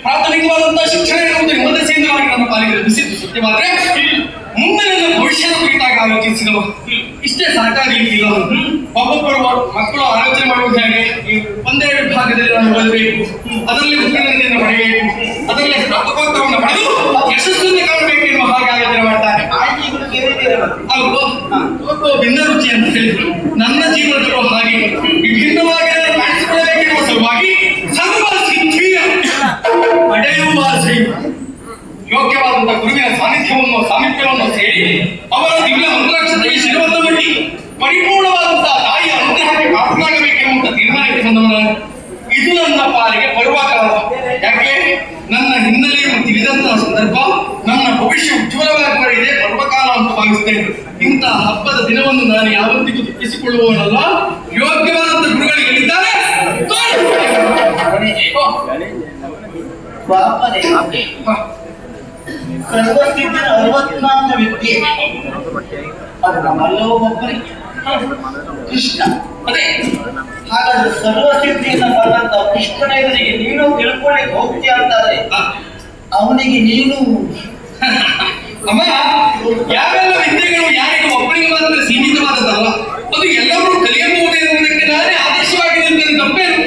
ಪ್ರಾಥಮಿಕವಾದಂತಹ ಶಿಕ್ಷಣ ಎನ್ನುವುದು ನಿರ್ಮದಸೇಂದ್ರವಾಗಿ ನಮ್ಮ ಪಾಲಿಗೆ ಲಭಿಸಿದ್ದು ಸತ್ಯವಾದ್ರೆ ಮುಂದೆ ನನ್ನ ಭವಿಷ್ಯದ ಕುರಿತಾಗಿ ಆಲೋಚಿಸಿದವ ಇಷ್ಟೇ ಸಾಕಾಗಿ ಇಲ್ಲ. ಒಬ್ಬೊಬ್ಬರು ಮಕ್ಕಳು ಆಲೋಚನೆ ಮಾಡುವುದು ಹೇಗೆ, ಒಂದೇ ವಿಭಾಗದಲ್ಲಿ ನಾನು ಓದಬೇಕು, ಅದರಲ್ಲಿ ಉತ್ತೀರ್ಣತೆಯನ್ನು ಪಡೆಯಬೇಕು, ಅದರಲ್ಲಿ ಸ್ನಾತಕೋತ್ತರವನ್ನು ಪಡೆದು ಯಶಸ್ಸನ್ನು ಕಾಣಬೇಕು ಎನ್ನುವ ಹಾಗೆ ಆಲೋಚನೆ ಮಾಡ್ತಾರೆ. ಅಲ್ವೋ ಭಿನ್ನ ರುಚಿ ಅಂತ ಹೇಳಿದ್ರು. ನನ್ನ ಜೀವನದಲ್ಲೂ ಹಾಗೆ ವಿಭಿನ್ನವಾಗಿ ಕಾಣಿಸಿಕೊಳ್ಳಬೇಕೆನ್ನುವ ಸಲುವಾಗಿ ಯೋಗ್ಯವಾದಂತಹ ಗುರುವಿನ ಸಾಮೀಪ್ಯವನ್ನು ಸೇರಿ ಅವರ ದಿವ್ಯ ಮಂತ್ರಾಕ್ಷತೆಯ ಶಿರವನ್ನು ಮಟ್ಟಿ ಪರಿಪೂರ್ಣವಾದಂತಹ ತಾಯಿಯ ಅನುಗ್ರಹಕ್ಕೆ ಪಾತ್ರನಾಗಬೇಕೆನ್ನುವಂತ ತೀರ್ಮಾನಕ್ಕೆ ಬಂದವನು. ಇದು ನನ್ನ ಪಾಲಿಗೆ ಬರುವ ಕಾಲ. ಯಾಕೆ ನನ್ನ ಹಿನ್ನೆಲೆಯನ್ನು ತಿಳಿದಂತಹ ಸಂದರ್ಭ, ನನ್ನ ಭವಿಷ್ಯ ಉಜ್ವಲವಾಗಿದೆ ಪರ್ವಕಾಲ ಅಂತ ಭಾವಿಸುತ್ತೇನೆ. ಇಂತಹ ಹಬ್ಬದ ದಿನವನ್ನು ನಾನು ಯಾವತ್ತಿಗೂ ತಪ್ಪಿಸಿಕೊಳ್ಳುವವನಲ್ಲ. ಯೋಗ್ಯವಾದಂತಹ ಗುರುಗಳಿಗೆ ಹೇಳಿದ್ದಾರೆ. ಸರ್ವಸಿದ್ಧನ 64 ವಿದ್ಯೆ ಅದು ನಮ್ಮೆಲ್ಲವೂ ಒಬ್ಬರೇ ಕೃಷ್ಣ. ಅದೇ ಹಾಗಾದ್ರೆ ಸರ್ವಸಿದ್ಧಿಯನ್ನು ಬರೆದಂತ ಕೃಷ್ಣನಿಗೆ ನೀನು ತಿಳ್ಕೊಳ್ಳಿಕ್ಕೆ ಹೋಗ್ತೀಯ ಅಂತಾದ್ರೆ ಅವನಿಗೆ ನೀನು ಅಮ್ಮ, ಯಾವೆಲ್ಲ ವಿದ್ಯೆಗಳು ಯಾರಿಗೂ ಒಬ್ಬರಿಗೆ ಮಾತ್ರ ಸೀಮಿತವಾದದ್ದಲ್ಲ, ಅದು ಎಲ್ಲರೂ ಕಲಿಯಬಹುದು ಎನ್ನುವುದಕ್ಕೆ ನಾನೇ ಆದರ್ಶವಾಗಿ ನಿಂತೇನೆ. ತಪ್ಪೇನು?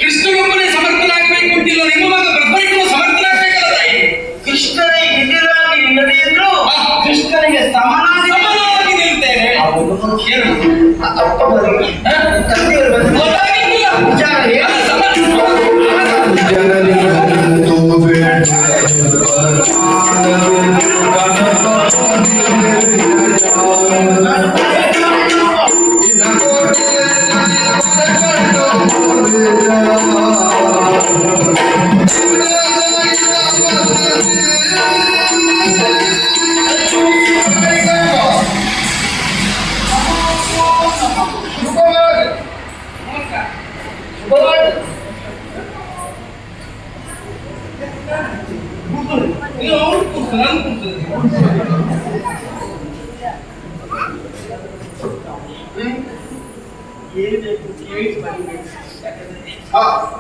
ಕೃಷ್ಣನೊಬ್ಬನೇ ಸಮರ್ಥನಾಗಬೇಕು ಅಂತಿಲ್ಲ, ನಿಮ್ಮ ಮಗ ಪ್ರಭರಿಗೂ ಸಮರ್ಥನಾಗಬೇಕಲ್ಲ ತಾಯಿ. ಕೃಷ್ಣನೇ ಹಿರಿಯರಾಗಿ ನಿಲ್ಲದೇ ಇದ್ರು ಕೃಷ್ಣನಿಗೆ ಸಮನಾಗಿ ನಿಲ್ತೇನೆ.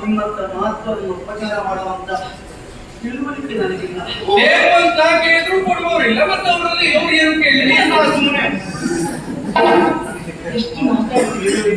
ನಿಮ್ಮಂತ ಮಹತ್ವವನ್ನು ಉಪಚಾರ ಮಾಡುವಂತ ತಿಳುವಳಿಕೆ ನನಗಿಲ್ಲ. ಕೇಳಿದ್ರು ಕೊಡುವವರಿಲ್ಲ, ಮತ್ತೆ ಅವರಲ್ಲಿ ಯೋಗಿಯನ್ನು ಕೇಳಿದ್ರೆ ಸುಮ್ಮನೆ ಎಷ್ಟು ಮಾತಾಡ್ತೀವಿ.